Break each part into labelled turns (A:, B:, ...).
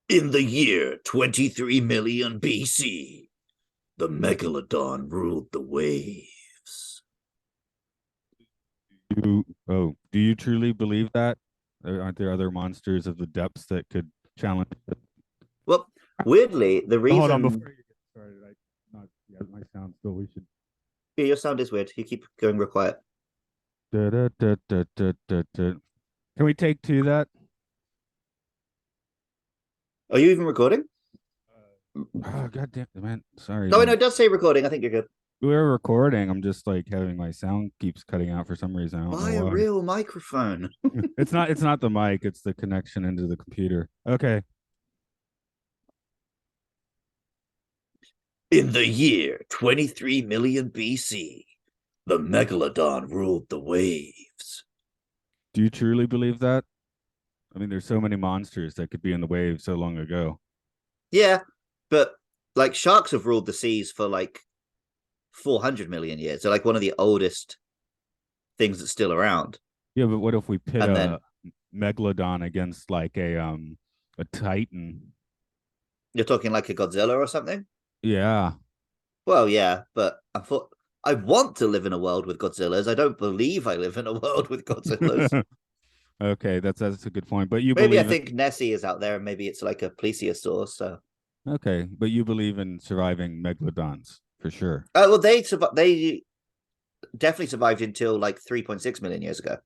A: In the year 23 million BC, the megalodon ruled the waves.
B: Do you truly believe that? Aren't there other monsters of the depths that could challenge it?
A: Well, weirdly, the
B: Hold on,
A: reason
B: before you get started, my sound still. We should.
A: yeah, your sound is weird. You keep going real quiet.
B: Da, da, da, da, da, da, da. Can we take two that?
A: Are you even recording?
B: Oh god damn it, man. Sorry,
A: No, no,
B: man.
A: it does say recording. I think you're good.
B: We're recording. I'm just like having my sound keeps cutting out for some reason. I don't know
A: Buy a
B: why.
A: real microphone.
B: It's not the mic, it's the connection into the computer. Okay.
A: In the year 23 million BC, the megalodon ruled the waves.
B: Do you truly believe that? I mean, there's so many monsters that could be in the wave so long ago.
A: Yeah, but like sharks have ruled the seas for like 400 million years. They're like one of the oldest things that's still around.
B: Yeah, but what if we pit
A: And
B: a
A: then
B: megalodon against like a titan?
A: you're talking like a Godzilla or something?
B: Yeah.
A: Well, yeah, but I want to live in a world with Godzillas. I don't believe I live in a world with Godzillas.
B: Okay, that's a good point. But you
A: Maybe I
B: believe in
A: think Nessie is out there, and maybe it's like a plesiosaur. So,
B: okay, but you believe in surviving megalodons for sure.
A: well, they definitely survived until like 3.6 million years ago.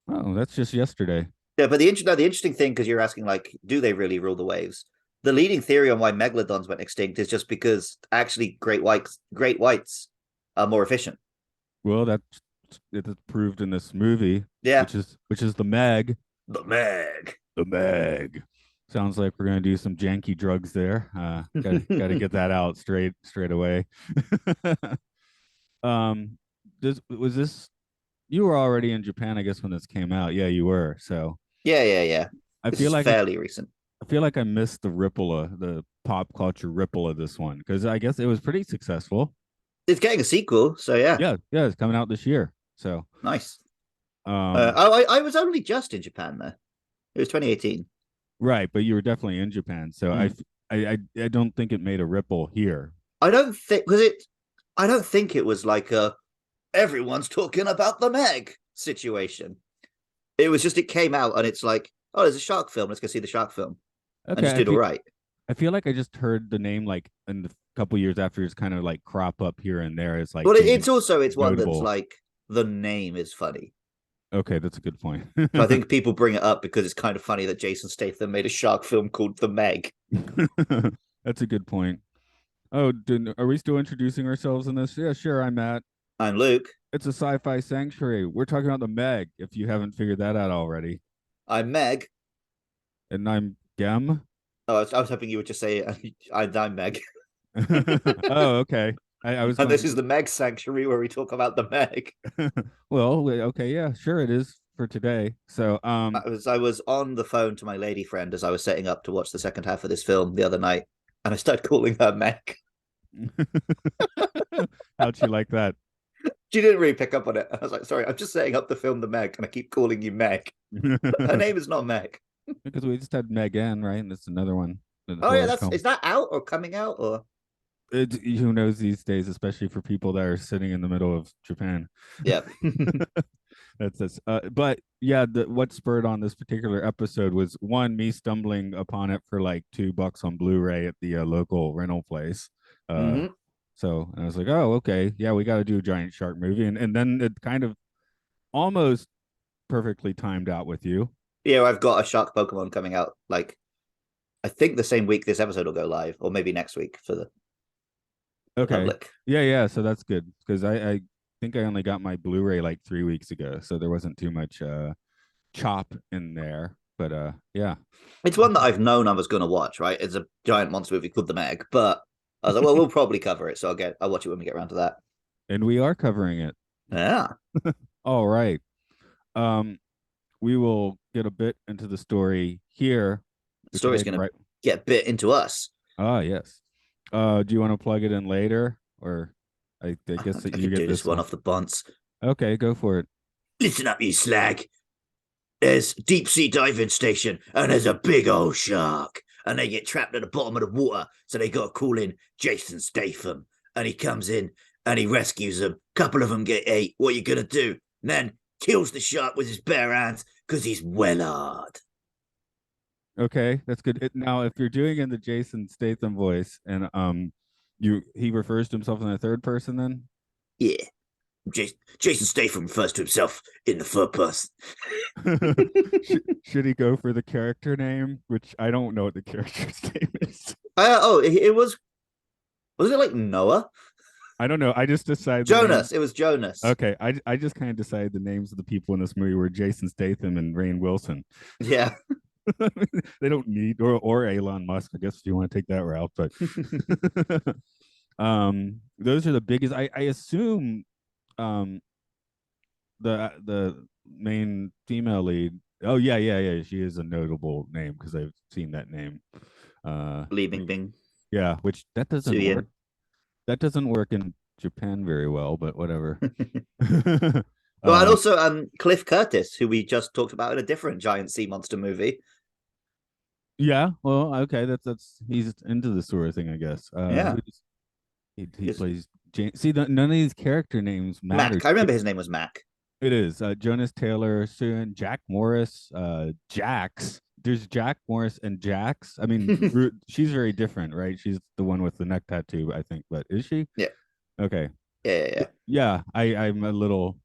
B: Oh, that's just yesterday.
A: Yeah, but the interesting thing, because you're asking like, do they really rule the waves? The leading theory on why megalodons went extinct is just because actually great whites are more efficient.
B: Well, that's it's proved in this movie,
A: Yeah,
B: which is the Meg.
A: the Meg.
B: The Meg. Sounds like we're gonna do some janky drugs there. Gotta get that out straight away. um, this you were already in Japan, I guess, when this came out. Yeah, you were. So
A: Yeah.
B: I
A: This
B: feel
A: is
B: like I,
A: fairly recent.
B: I feel like I missed the pop culture ripple of this one because I guess it was pretty successful.
A: It's getting a sequel, so yeah,
B: Yeah, it's coming out this year. So
A: nice.
B: um,
A: I was only just in Japan though. It was 2018.
B: right, but you were definitely in Japan, so
A: Mm.
B: I don't think it made a ripple here.
A: I don't think because it. I don't think it was like a everyone's talking about the Meg situation. It was just it came out and it's like, oh, there's a shark film. Let's go see the shark film, and
B: Okay,
A: just did all right.
B: I feel like I just heard the name like in the couple years after it's kind of like crop up here and there as like
A: Well,
B: being
A: it's also it's one that's
B: notable.
A: like the name is funny.
B: Okay, that's a good point.
A: So I think people bring it up because it's kind of funny that Jason Statham made a shark film called The Meg.
B: That's a good point. Oh, are we still introducing ourselves in this? Yeah, sure. I'm Matt.
A: I'm Luke.
B: It's a sci-fi sanctuary. We're talking about the Meg, if you haven't figured that out already.
A: I'm Meg.
B: And I'm Gem.
A: Oh, I was hoping you would just say I'm Meg.
B: Oh, okay. I was
A: And this
B: going.
A: is the Meg Sanctuary where we talk about the Meg.
B: Well, okay, yeah, sure it is for today. So,
A: I was on the phone to my lady friend as I was setting up to watch the second half of this film the other night, and I started calling her Meg.
B: how'd you like that?
A: She didn't really pick up on it. I was like, sorry, I'm just setting up the film The Meg, and I keep calling you Meg. Her name is not Meg.
B: Because we just had Megan, right? And that's another one, the
A: Oh yeah,
B: horror
A: that's
B: film.
A: is that out or coming out or
B: Who knows these days, especially for people that are sitting in the middle of Japan.
A: yeah.
B: That's this. But yeah, what spurred on this particular episode was one me stumbling upon it for like $2 on Blu-ray at the local rental place. Uh,
A: Mm-hmm.
B: so I was like, oh, okay, yeah, we got to do a giant shark movie, and then it kind of almost perfectly timed out with you.
A: Yeah, I've got a shark Pokemon coming out like I think the same week this episode will go live, or maybe next week for the
B: Okay,
A: public.
B: yeah, so that's good because I think I only got my Blu-ray like 3 weeks ago, so there wasn't too much chop in there. But yeah.
A: It's one that I've known I was going to watch. Right, it's a giant monster movie called The Meg, but I was like, well, we'll probably cover it, so I'll watch it when we get around to that.
B: And we are covering it.
A: Yeah,
B: All right. Um, we will get a bit into the story here.
A: the
B: We can
A: story's
B: make
A: going to
B: right.
A: get bit into us.
B: Ah, yes. Do you want to plug it in later, or I guess that
A: I
B: you
A: could
B: get
A: do this
B: this
A: one
B: one?
A: off the bunts.
B: Okay, go for it.
A: Listen up, you slag. There's deep sea diving station, and there's a big old shark. and they get trapped at the bottom of the water. So they got to call in Jason Statham, and he comes in and he rescues them. A couple of them get ate. What are you gonna do? And then kills the shark with his bare hands because he's Wellard.
B: Okay, that's good. Now, if you're doing in the Jason Statham voice, and he refers to himself in the third person, then
A: Yeah. Jason Statham refers to himself in the third person.
B: should he go for the character name, which I don't know what the character's name is?
A: It was it like Noah?
B: I don't know. I just decided
A: Jonas. It was Jonas.
B: Okay, I just kind of decided the names of the people in this movie were Jason Statham and Rainn Wilson.
A: Yeah.
B: They don't need or Elon Musk, I guess, if you want to take that route. But those are the biggest. I assume the main female lead. Oh yeah. She is a notable name because I've seen that name.
A: Li Bingbing.
B: Yeah, which that doesn't
A: Suyin.
B: work. That doesn't work in Japan very well, but whatever.
A: Well, and also Cliff Curtis, who we just talked about in a different giant sea monster movie.
B: Yeah, well, okay, that's he's into the sort of thing, I guess.
A: Yeah.
B: He plays James. See, none of these character names matter.
A: Mac. I remember his name was Mac.
B: It is Jonas Taylor, Soon, Jack Morris, Jax. There's Jack Morris and Jax. I mean, she's very different, right? She's the one with the neck tattoo, I think. But is she?
A: Yeah.
B: Okay.
A: Yeah.
B: Yeah, I'm a little.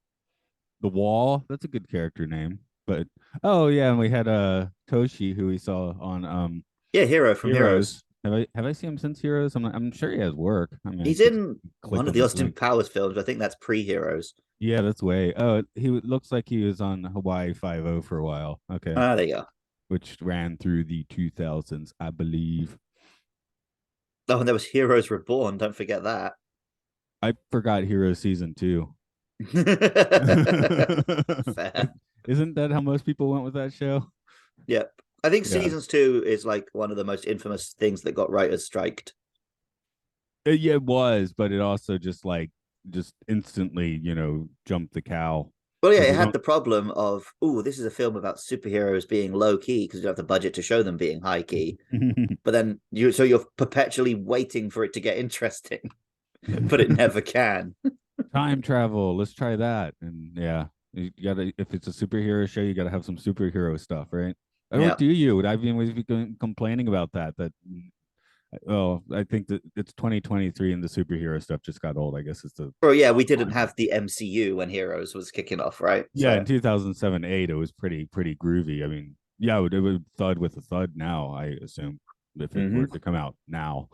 B: The Wall. That's a good character name. But oh yeah, and we had Toshi, who we saw on
A: Yeah, Hero from Heroes.
B: Have I seen him since Heroes? I'm sure he has work. I mean,
A: he's in one of the Austin Powers films. I think that's pre-Heroes.
B: Yeah, that's way. Oh, he looks like he was on Hawaii Five-0 for a while. Okay.
A: There you go.
B: Which ran through the 2000s, I believe.
A: Oh, and there was Heroes Reborn. Don't forget that.
B: I forgot Heroes season 2.
A: Fair.
B: Isn't that how most people went with that show?
A: Yep. I think seasons 2 is like one of the most infamous things that got writers striked.
B: Yeah, it was, but it also just instantly, jumped the cow.
A: Well, yeah, it had the problem of, this is a film about superheroes being low key because you don't have the budget to show them being high key. But then you're perpetually waiting for it to get interesting, but it never can.
B: Time travel, let's try that. And yeah, you gotta, if it's a superhero show, you gotta have some superhero stuff, right? What do you? I've been complaining about that. Well, I think that it's 2023 and the superhero stuff just got old. I guess it's the.
A: Well, yeah, we didn't have the MCU when Heroes was kicking off, right?
B: Yeah, in 2007-8, it was pretty groovy. I mean, yeah, it would thud with a thud now. I assume if it were to come out now.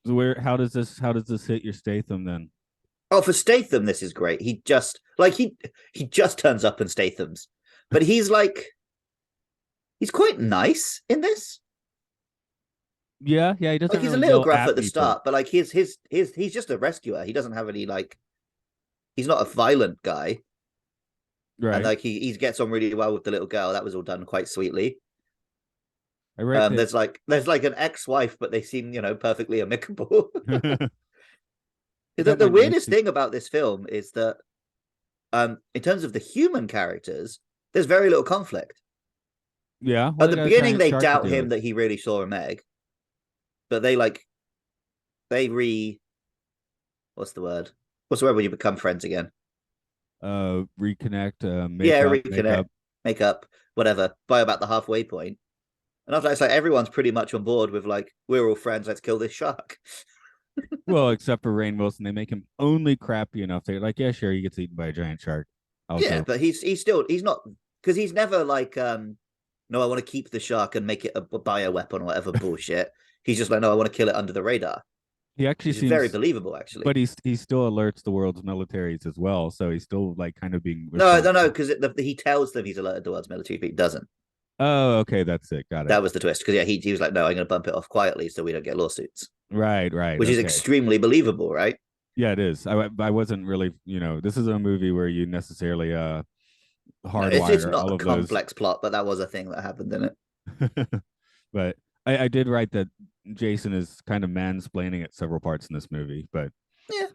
B: So how does this hit your Statham then?
A: Oh, for Statham, this is great. He just he just turns up in Statham's, but he's quite nice in this.
B: Yeah, he doesn't.
A: He's a little gruff at the start, but he's just a rescuer. He doesn't have any he's not a violent guy,
B: right?
A: And he gets on really well with the little girl. That was all done quite sweetly.
B: I read
A: there's an ex-wife, but they seem perfectly amicable. The weirdest thing about this film is that, in terms of the human characters, there's very little conflict.
B: Yeah.
A: At the beginning, they doubt him that he really saw a Meg, but what's the word? What's the word when you become friends again?
B: Reconnect.
A: Reconnect, make up, whatever. By about the halfway point, and after it's everyone's pretty much on board with we're all friends. Let's kill this shark.
B: Well, except for Rainn Wilson, they make him only crappy enough. They're like, yeah, sure, he gets eaten by a giant shark.
A: But he's not, because he's never no, I want to keep the shark and make it a bioweapon or whatever bullshit. He's just no, I want to kill it under the radar.
B: He actually seems
A: very believable, actually.
B: But he still alerts the world's militaries as well, so he's still kind of being
A: no, because he tells them he's alerted the world's military, but he doesn't.
B: Oh, okay, that's it. Got it.
A: That was the twist, because he was like, no, I'm going to bump it off quietly so we don't get lawsuits.
B: Right.
A: Which is extremely believable, right?
B: Yeah, it is. I wasn't really, this is a movie where you necessarily hardwire
A: it's not
B: all
A: a complex plot, but that was a thing that happened in
B: it. But I did write that Jason is kind of mansplaining at several parts in this movie, but
A: yeah.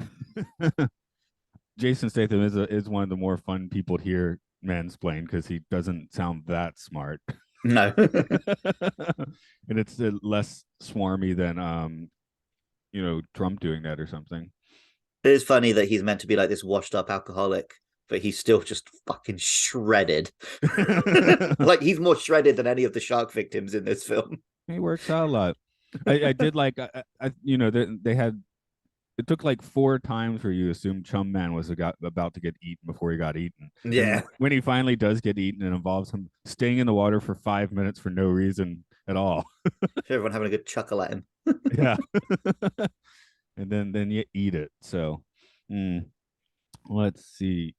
B: Jason Statham is one of the more fun people to hear mansplain because he doesn't sound that smart.
A: No.
B: And it's less swarmy than Trump doing that or something.
A: It is funny that he's meant to be like this washed up alcoholic, but he's still just fucking shredded. Like he's more shredded than any of the shark victims in this film.
B: He works out a lot. I did like they had it took like four times where you assumed Chum Man was about to get eaten before he got eaten. And
A: Yeah.
B: when he finally does get eaten, it involves him staying in the water for 5 minutes for no reason at all.
A: Everyone having a good chuckle at him.
B: Yeah. And then you eat it. So mm, let's see.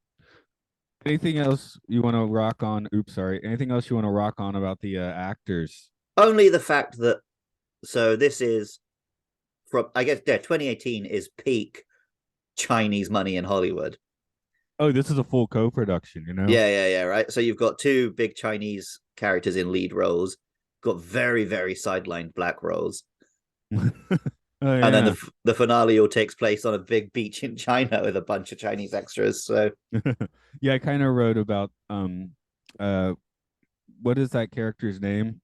B: Anything else you want to rock on? Oops, sorry. Anything else you want to rock on about the actors?
A: Only the fact that so this is from I guess 2018 is peak Chinese money in Hollywood.
B: Oh, this is a full co-production, you know?
A: Yeah, right. So you've got two big Chinese characters in lead roles, got very, very sidelined black roles.
B: Oh
A: And then
B: yeah.
A: the finale all takes place on a big beach in China with a bunch of Chinese extras. So
B: Yeah, I kind of wrote about uh what is that character's name?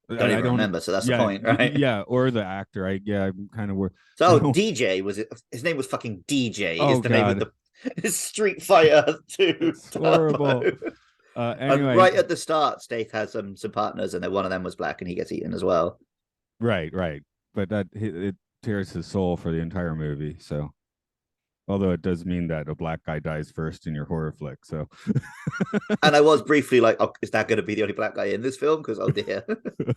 A: don't
B: I
A: even
B: don't.
A: remember. So that's the
B: Yeah,
A: point, right?
B: yeah, or the actor. I'm kind of
A: So
B: I
A: oh,
B: don't.
A: DJ was it? His name was fucking DJ. Is
B: Oh
A: the name of
B: God,
A: the Street Fighter 2
B: it's horrible.
A: Turbo. And
B: Anyway,
A: right at the start, Stath has some partners, and then one of them was black, and he gets eaten as well.
B: right, but it tears his soul for the entire movie. So, although it does mean that a black guy dies first in your horror flick. So,
A: And I was briefly like, "Oh, is that going to be the only black guy in this film?" Because oh dear,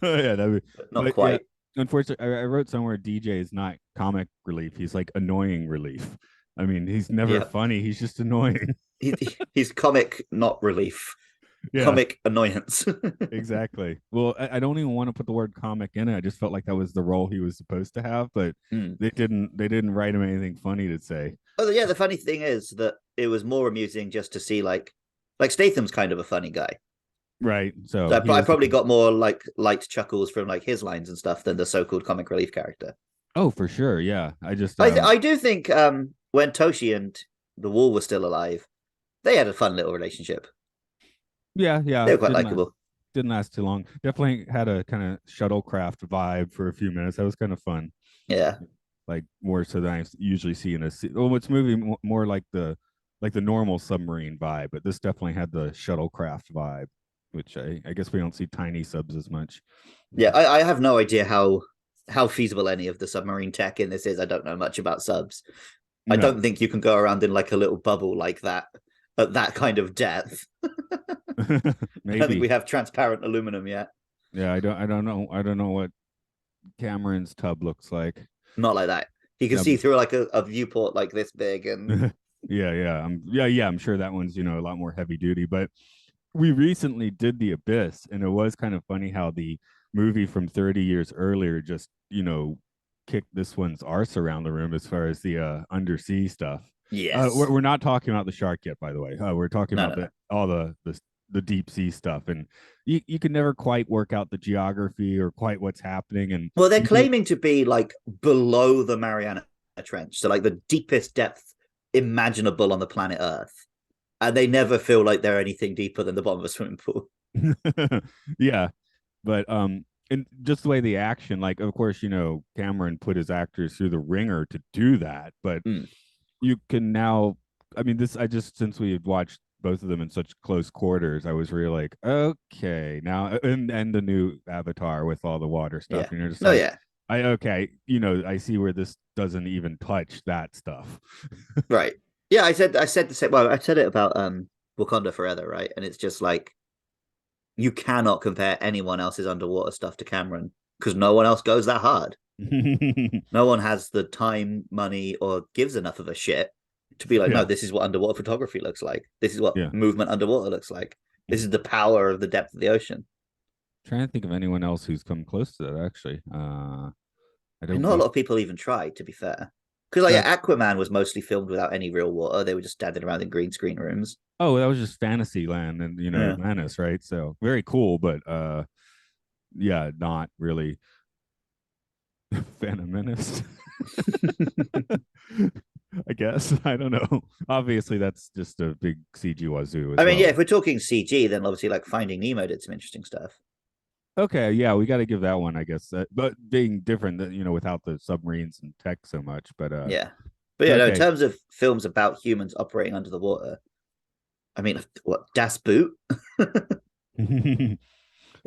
B: yeah,
A: not
B: but yeah.
A: quite.
B: Unfortunately, I wrote somewhere DJ is not comic relief. He's like annoying relief. I mean, he's never
A: Yeah,
B: funny. He's just annoying.
A: he's comic, not relief.
B: Yeah,
A: Comic annoyance.
B: exactly. Well, I don't even want to put the word comic in it. I just felt like that was the role he was supposed to have, but
A: Mm.
B: they didn't write him anything funny to say.
A: Oh yeah, the funny thing is that it was more amusing just to see like Statham's kind of a funny guy.
B: Right.
A: So
B: So he
A: I
B: is the
A: probably got more like light chuckles from like his lines and stuff than the so-called comic relief character.
B: Oh, for sure. Yeah. I just
A: I do think when Toshi and the Wall were still alive, they had a fun little relationship.
B: yeah,
A: They were quite
B: didn't last
A: likable.
B: didn't last too long. Definitely had a kind of shuttlecraft vibe for a few minutes. That was kind of fun.
A: Yeah,
B: Like more so than I usually see in a well, it's movie more like the normal submarine vibe, but this definitely had the shuttlecraft vibe, which I guess we don't see tiny subs as much.
A: yeah. I have no idea how feasible any of the submarine tech in this is. I don't know much about subs. I
B: No.
A: don't think you can go around in like a little bubble like that at that kind of depth. I don't think we
B: Maybe.
A: have transparent aluminum yet.
B: Yeah, I don't know what Cameron's tub looks like.
A: Not like that. You can see
B: Um,
A: through like a viewport like this big, and
B: I'm sure that one's, a lot more heavy duty, but we recently did The Abyss, and it was kind of funny how the movie from 30 years earlier just, kicked this one's arse around the room as far as the undersea stuff.
A: yes,
B: We're not talking about the shark yet, by the way. We're talking
A: no,
B: about
A: no, no.
B: all the deep sea stuff, and you can never quite work out the geography or quite what's happening, and
A: Well, they're
B: you can,
A: claiming to be like below the Mariana Trench, so like the deepest depth imaginable on the planet Earth, and they never feel like they're anything deeper than the bottom of a swimming pool.
B: yeah, but and just the way the action, like, of course, Cameron put his actors through the ringer to do that, but
A: Mm.
B: you can now, I mean, this, I just, since we had watched both of them in such close quarters, I was really like, okay, now, and the new Avatar with all the water stuff,
A: Yeah,
B: just
A: no,
B: like,
A: yeah,
B: okay, I see where this doesn't even touch that stuff.
A: right. Yeah, I said the same. Well, I said it about Wakanda Forever, right? And it's just like you cannot compare anyone else's underwater stuff to Cameron because no one else goes that hard. No one has the time, money, or gives enough of a shit to be like, no,
B: Yeah,
A: this is what underwater photography looks like. This is what
B: yeah.
A: movement underwater looks like. This is the power of the depth of the ocean.
B: Trying to think of anyone else who's come close to that, actually. I
A: And
B: don't
A: not a
B: know.
A: lot of people even tried, to be fair. Because like
B: That
A: yeah, Aquaman was mostly filmed without any real water. They were just standing around in green screen rooms.
B: Oh, that was just fantasy land and,
A: Yeah.
B: Atlantis, right? So very cool, but yeah, not really. Phantom Menace. I guess. I don't know. Obviously, that's just a big CG wazoo as
A: I mean, yeah,
B: well.
A: if we're talking CG, then obviously like Finding Nemo did some interesting stuff.
B: Okay, yeah, we got to give that one, I guess. But being different, that without the submarines and tech so much.
A: Yeah. But yeah, no, in
B: Okay.
A: terms of films about humans operating under the water, I mean, what, Das Boot?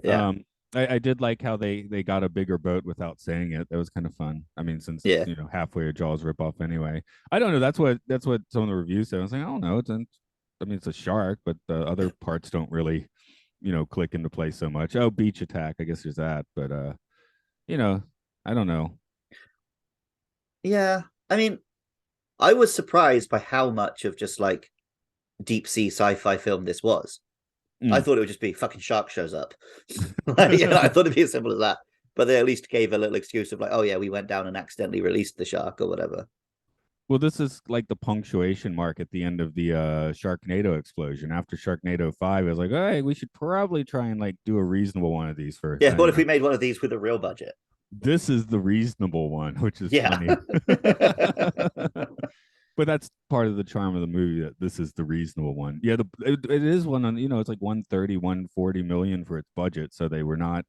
A: Yeah.
B: um, I did like how they got a bigger boat without saying it. That was kind of fun. I mean, since
A: Yeah.
B: halfway a Jaws ripoff anyway. I don't know. That's what some of the reviews said. I was like, I don't know. I mean, it's a shark, but the other parts don't really click into place so much. Oh, beach attack. I guess there's that, but you know, I don't know.
A: Yeah. I mean, I was surprised by how much of just like deep sea sci-fi film this was. I
B: Mm.
A: thought it would just be fucking shark shows up. Like, I thought it'd be as simple as that. But they at least gave a little excuse of like, oh yeah, we went down and accidentally released the shark or whatever.
B: Well, this is like the punctuation mark at the end of the Sharknado explosion. After Sharknado 5, I was like, all right, we should probably try and like do a reasonable one of these first.
A: Yeah, what if we made one of these with a real budget?
B: This is the reasonable one, which is
A: Yeah.
B: funny. But that's part of the charm of the movie, that this is the reasonable one. Yeah, it is one on, it's like 130, 140 million for its budget. So they were not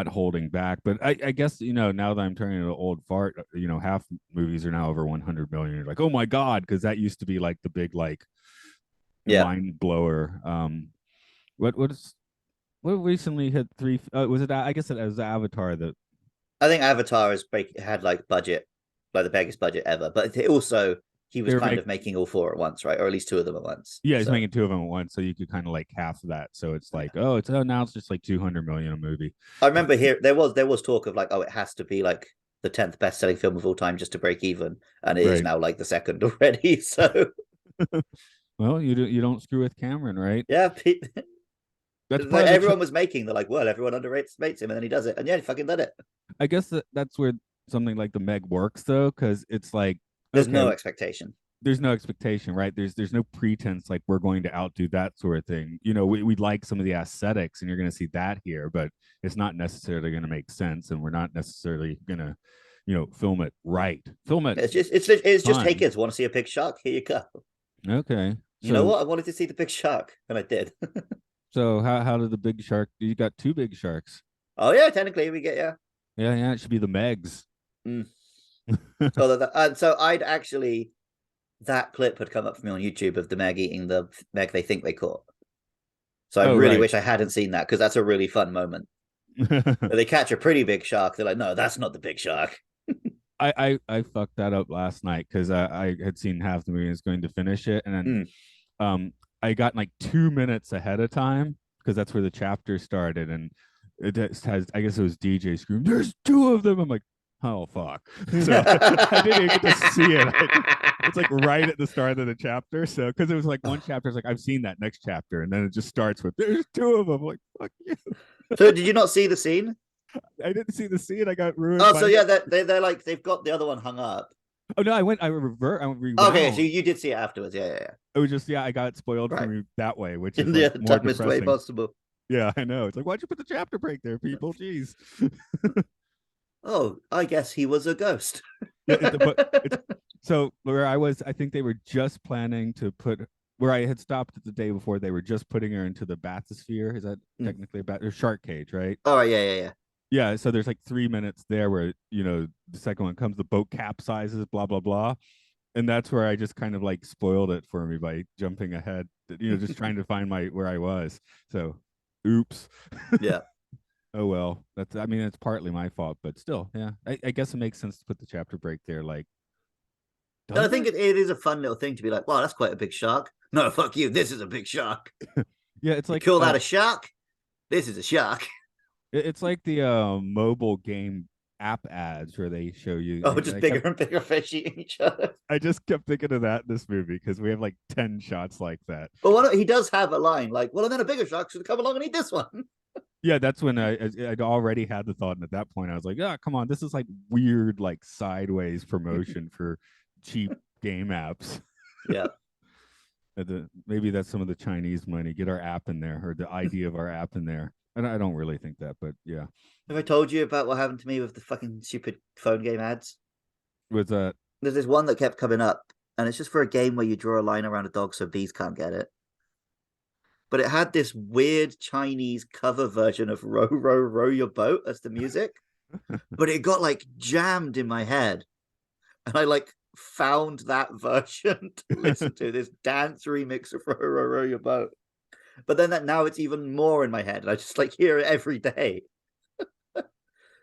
B: holding back. But I guess, now that I'm turning to old fart, half movies are now over 100 million. You're like, oh my God, because that used to be like the big, like,
A: Yeah.
B: mind blower. What recently hit three? Was it? I guess it was Avatar that.
A: I think Avatar has had like budget, like the biggest budget ever. But also he was
B: They were
A: kind
B: make,
A: of making all four at once, right? Or at least two of them at once.
B: yeah, he's
A: So
B: making two of them at once, so you could kind of like half of that. So it's like,
A: yeah.
B: now it's just like 200 million a movie.
A: I remember here there was talk of like, oh, it has to be like the 10th best selling film of all time just to break even. And it is
B: Right.
A: now like the second already. So
B: Well, you don't screw with Cameron, right?
A: yeah,
B: That's part
A: like
B: of the.
A: everyone was making, they're like, well, everyone underrates him, and then he does it. And yeah, he fucking did it.
B: I guess that's where something like the Meg works though, because it's like,
A: There's
B: okay,
A: no expectation.
B: there's no expectation, right? There's no pretense like we're going to outdo that sort of thing. We like some of the aesthetics, and you're going to see that here, but it's not necessarily going to make sense, and we're not necessarily going to, film it right. Film it
A: It's just hey
B: fun.
A: kids, want to see a big shark? Here you go.
B: Okay.
A: You know
B: So
A: what? I wanted to see the big shark, and I did.
B: so how did the big shark? You got two big sharks.
A: Oh yeah, technically we get, yeah.
B: Yeah, yeah. It should be the Megs.
A: Mm. So I'd actually, that clip had come up for me on YouTube of the Meg eating the Meg they think they caught. So I
B: Oh,
A: really
B: right.
A: wish I hadn't seen that because that's a really fun moment. They catch a pretty big shark. They're like, no, that's not the big shark.
B: I fucked that up last night because I had seen half the movie and was going to finish it, and then
A: Mm.
B: I got like 2 minutes ahead of time because that's where the chapter started, and it has, I guess it was DJ screaming, "There's two of them." I'm like, oh fuck! So I didn't even get to see it. It's like right at the start of the chapter, so because it was like one chapter is like, I've seen that next chapter, and then it just starts with, "There's two of them." I'm like, fuck you!
A: So did you not see the scene?
B: I didn't see the scene. I got ruined
A: Oh,
B: by
A: so
B: it.
A: yeah, they're like they've got the other one hung up.
B: Oh no, I
A: Okay, so
B: rewound.
A: you did see it afterwards. Yeah, yeah, yeah.
B: It was just, yeah, I got it spoiled for
A: Right.
B: me that way, which
A: In
B: is
A: the
B: like more
A: dumbest way
B: depressing.
A: possible.
B: Yeah, I know. It's like, why'd you put the chapter break there, people? Jeez.
A: Oh, I guess he was a ghost.
B: Yeah, but it's so where I was. I think they were just planning to put where I had stopped the day before. They were just putting her into the bathysphere. Is that
A: Mm.
B: technically a bat or shark cage, right?
A: All right, yeah, yeah, yeah.
B: Yeah. So there's like 3 minutes there where the second one comes, the boat capsizes, blah blah blah, and that's where I just kind of like spoiled it for me by jumping ahead. Just trying to find my where I was. So, oops.
A: Yeah.
B: Oh well, I mean, it's partly my fault, but still, yeah. I guess it makes sense to put the chapter break there. Like,
A: And I
B: does
A: think
B: it?
A: it is a fun little thing to be like, wow, that's quite a big shark. No, fuck you. This is a big shark.
B: Yeah, it's
A: You
B: like
A: call that a shark? This is a shark.
B: it's like the mobile game app ads where they show
A: Oh,
B: you.
A: just bigger and bigger fish eating each other.
B: I just kept thinking of that in this movie because we have like 10 shots like that.
A: But he does have a line like, well, and then a bigger shark should come along and eat this one.
B: Yeah, that's when I'd already had the thought, and at that point I was like, "Ah, come on, this is like weird, like sideways promotion for cheap game apps."
A: Yeah.
B: Maybe that's some of the Chinese money. Get our app in there, or the idea of our app in there. And I don't really think that, but yeah.
A: Have I told you about what happened to me with the fucking stupid phone game ads?
B: Was that?
A: there's this one that kept coming up, and it's just for a game where you draw a line around a dog so bees can't get it. But it had this weird Chinese cover version of "Row, Row, Row Your Boat" as the music, but it got like jammed in my head, and I like found that version to listen to this dance remix of "Row, Row, Row Your Boat." But then that now it's even more in my head, and I just like hear it every day.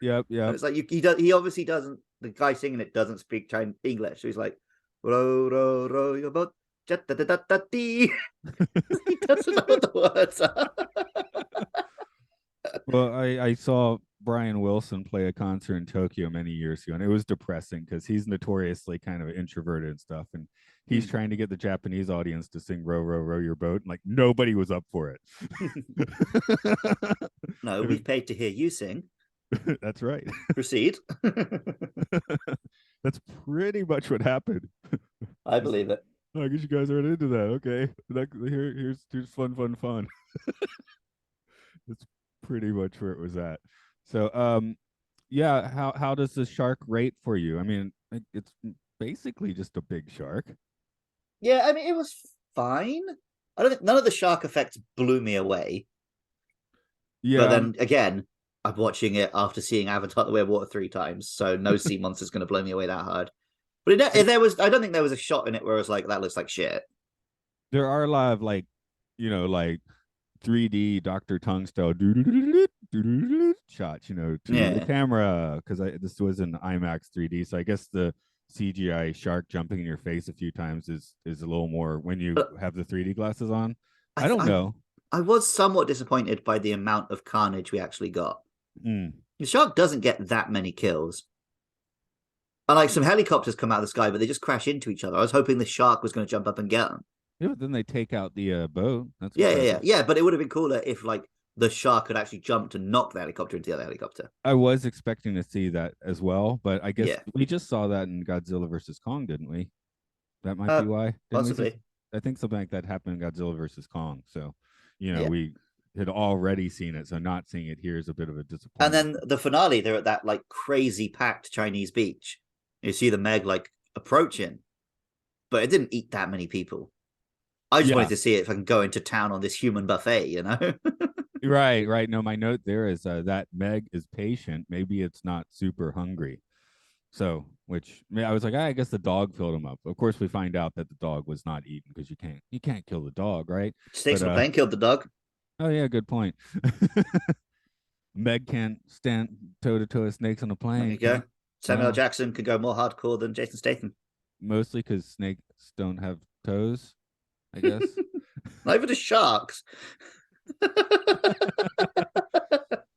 B: Yep,
A: And
B: yep.
A: it's like he obviously doesn't. The guy singing it doesn't speak Chinese English, so he's like, "Row, row, row your boat." He doesn't know what the words are.
B: Well, I saw Brian Wilson play a concert in Tokyo many years ago, and it was depressing because he's notoriously kind of introverted and stuff, and he's trying to get the Japanese audience to sing "Row, row, row your boat," and like nobody was up for it.
A: No, we've paid to hear you sing.
B: That's right.
A: Proceed.
B: That's pretty much what happened.
A: I
B: Just,
A: believe it.
B: oh, I guess you guys aren't into that. Okay, here's fun, fun, fun. That's pretty much where it was at. So, yeah, how does the shark rate for you? I mean, it's basically just a big shark.
A: Yeah, I mean, it was fine. I don't think none of the shark effects blew me away. But
B: Yeah,
A: then again, I'm watching it after seeing Avatar: The Way of Water 3 times, so no sea monster's going to blow me away that hard. But
B: I,
A: there was, I don't think there was a shot in it where I was like, that looks like shit.
B: there are a lot of like, like 3D Doctor Tongue style shots, to the
A: Yeah,
B: camera because this was an IMAX 3D, so I guess the CGI shark jumping in your face a few times is a little more when you
A: but
B: have the 3D glasses on.
A: I,
B: I don't
A: I,
B: know.
A: I was somewhat disappointed by the amount of carnage we actually got.
B: Mm.
A: The shark doesn't get that many kills. And like some helicopters come out of the sky, but they just crash into each other. I was hoping the shark was going to jump up and get them.
B: Yeah, but then they take out the boat. That's
A: Yeah.
B: impressive.
A: Yeah, but it would have been cooler if like the shark could actually jump to knock the helicopter into the other helicopter.
B: I was expecting to see that as well, but I guess
A: Yeah.
B: we just saw that in Godzilla versus Kong, didn't we? That might be why. Didn't we see?
A: Possibly.
B: I think something like that happened in Godzilla versus Kong. So,
A: Yeah.
B: we had already seen it, so not seeing it here is a bit of a
A: And
B: disappointment.
A: then the finale, they're at that like crazy packed Chinese beach. You see the Meg like approaching, but it didn't eat that many people. I just wanted
B: Yeah,
A: to see it if I can go into town on this human buffet, you know?
B: right, right. No, my note there is that Meg is patient. Maybe it's not super hungry. So, which I was like, I guess the dog filled him up. Of course, we find out that the dog was not eaten because you can't kill the dog, right?
A: Snakes
B: But
A: on a plane killed the dog.
B: oh yeah, good point. Meg can't stand toe to toe with snakes on a
A: There
B: plane,
A: you
B: can
A: go.
B: it?
A: Samuel L.
B: No,
A: Jackson could go more hardcore than Jason Statham.
B: mostly because snakes don't have toes, I guess.
A: Not even the sharks.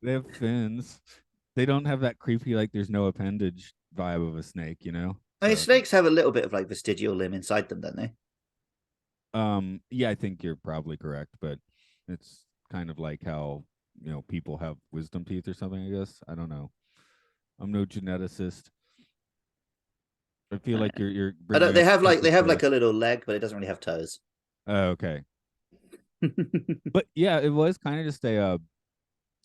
B: They have fins. They don't have that creepy like there's no appendage vibe of a snake.
A: I mean,
B: So,
A: snakes have a little bit of like vestigial limb inside them, don't they?
B: yeah, I think you're probably correct, but it's kind of like how people have wisdom teeth or something. I guess I don't know. I'm no geneticist. I feel like you're
A: I don't.
B: bringing up
A: They
B: something
A: have
B: for.
A: like a little leg, but it doesn't really have toes.
B: Oh, okay, but yeah, it was kind of just a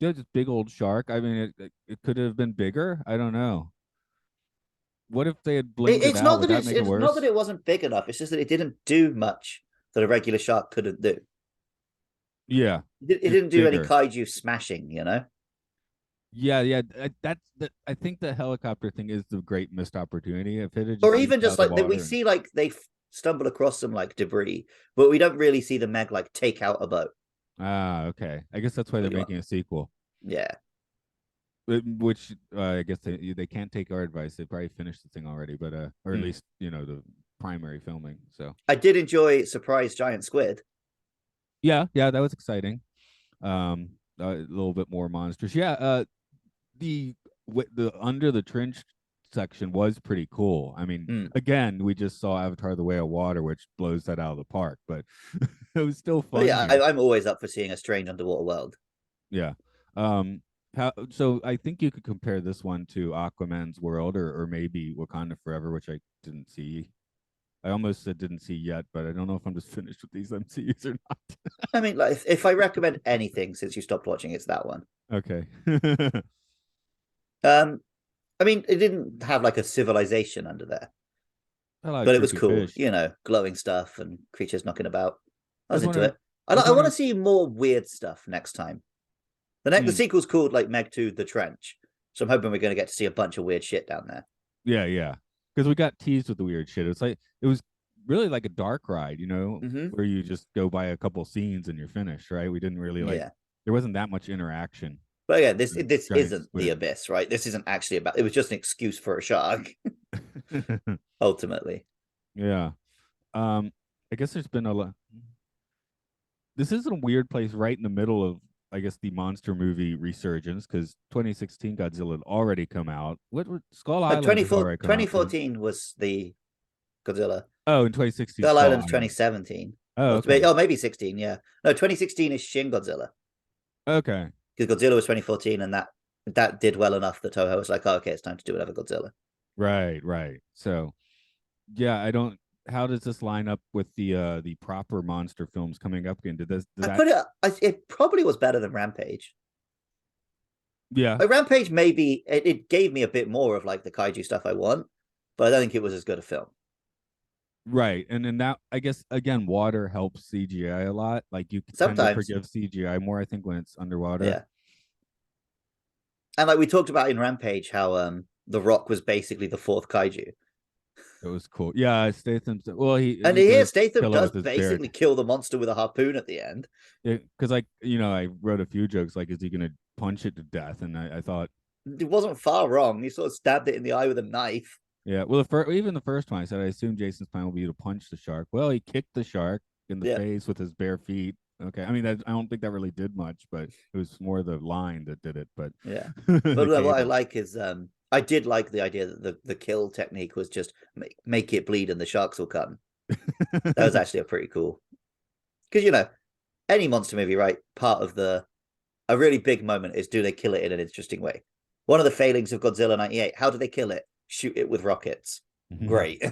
B: just big old shark. I mean, it could have been bigger. I don't know. What if they had blinged it
A: It's
B: out?
A: not
B: Would
A: that
B: that make it
A: it's not that
B: worse?
A: it wasn't big enough. It's just that it didn't do much that a regular shark couldn't do.
B: Yeah,
A: It
B: just
A: didn't do any
B: bigger.
A: kaiju smashing, you know.
B: Yeah, yeah. That's the. I think the helicopter thing is the great missed opportunity. If it had
A: Or
B: just
A: even
B: leaped out
A: just
B: of the
A: like that, we
B: water and
A: see like they stumble across some like debris, but we don't really see the Meg like take out a boat.
B: okay. I guess that's why they're making a sequel.
A: Yeah,
B: Which I guess they can't take our advice. They probably finished the thing already, but or at
A: mm.
B: least the primary filming. So
A: I did enjoy Surprise Giant Squid.
B: yeah, yeah, that was exciting. A little bit more monsters. Yeah, the the under the trench section was pretty cool. I mean,
A: Mm.
B: again, we just saw Avatar: The Way of Water, which blows that out of the park, but it was still
A: But
B: fun
A: yeah,
B: here.
A: I'm always up for seeing a strange underwater world.
B: Yeah. Um, so I think you could compare this one to Aquaman's World or maybe Wakanda Forever, which I didn't see. I almost said didn't see yet, but I don't know if I'm just finished with these MCUs or not.
A: I mean, like if I recommend anything since you stopped watching, it's that one.
B: Okay.
A: Um, I mean, it didn't have like a civilization under there.
B: A lot of
A: but it was
B: creepy
A: cool.
B: fish.
A: You know, glowing stuff and creatures knocking about. I
B: I
A: was
B: was
A: into
B: wondering.
A: it.
B: I was
A: I want to
B: wondering.
A: see more weird stuff next time. The
B: Mm,
A: sequel's called like Meg 2 The Trench. So I'm hoping we're going to get to see a bunch of weird shit down there.
B: yeah, yeah. Because we got teased with the weird shit. It's like it was really like a dark ride,
A: Mm-hmm.
B: where you just go by a couple scenes and you're finished, right? We didn't really like.
A: Yeah.
B: There wasn't that much interaction.
A: But again, this
B: Giant
A: isn't the
B: squid.
A: abyss, right? This isn't actually about. It was just an excuse for a shark, ultimately.
B: Yeah. Um, I guess there's been a lot. This is a weird place right in the middle of, I guess, the monster movie resurgence because 2016 Godzilla had already come out. What Skull Island has already come out too.
A: 2014 was the Godzilla.
B: Oh, in 2016
A: Skull
B: Skull
A: Island's
B: Island.
A: 2017.
B: Oh,
A: Or
B: okay.
A: maybe 16. Yeah. No, 2016 is Shin Godzilla
B: Okay.
A: because Godzilla was 2014, and that did well enough that Toho was like, oh, okay, it's time to do another Godzilla.
B: Right, right. So, yeah, I don't how does this line up with the proper monster films coming up again? Did
A: I
B: that
A: put it. It probably was better than Rampage.
B: Yeah,
A: Like Rampage, maybe it gave me a bit more of like the kaiju stuff I want, but I don't think it was as good a film.
B: right. And then that I guess again water helps CGI a lot. Like you tend to
A: Sometimes,
B: forgive CGI more, I think, when it's underwater.
A: yeah. And like we talked about in Rampage, how the Rock was basically the fourth kaiju.
B: It was cool. Yeah, Statham. Well,
A: And
B: he
A: here
B: does
A: Statham
B: kill it
A: does
B: with his beard.
A: basically kill the monster with a harpoon at the end.
B: Because like I wrote a few jokes like, is he gonna punch it to death? And I thought,
A: It wasn't far wrong. He sort of stabbed it in the eye with a knife.
B: yeah. Well, even the first one, I said I assume Jason's plan will be to punch the shark. Well, he kicked the shark in the
A: Yeah,
B: face with his bare feet. Okay, I mean I don't think that really did much, but it was more the line that did it. But
A: yeah. But
B: the
A: what I
B: cable.
A: like is I did like the idea that the kill technique was just make it bleed and the sharks will come. That was actually a pretty cool because any monster movie, right? Part of the a really big moment is do they kill it in an interesting way? One of the failings of Godzilla '98, how do they kill it? Shoot it with rockets. Great.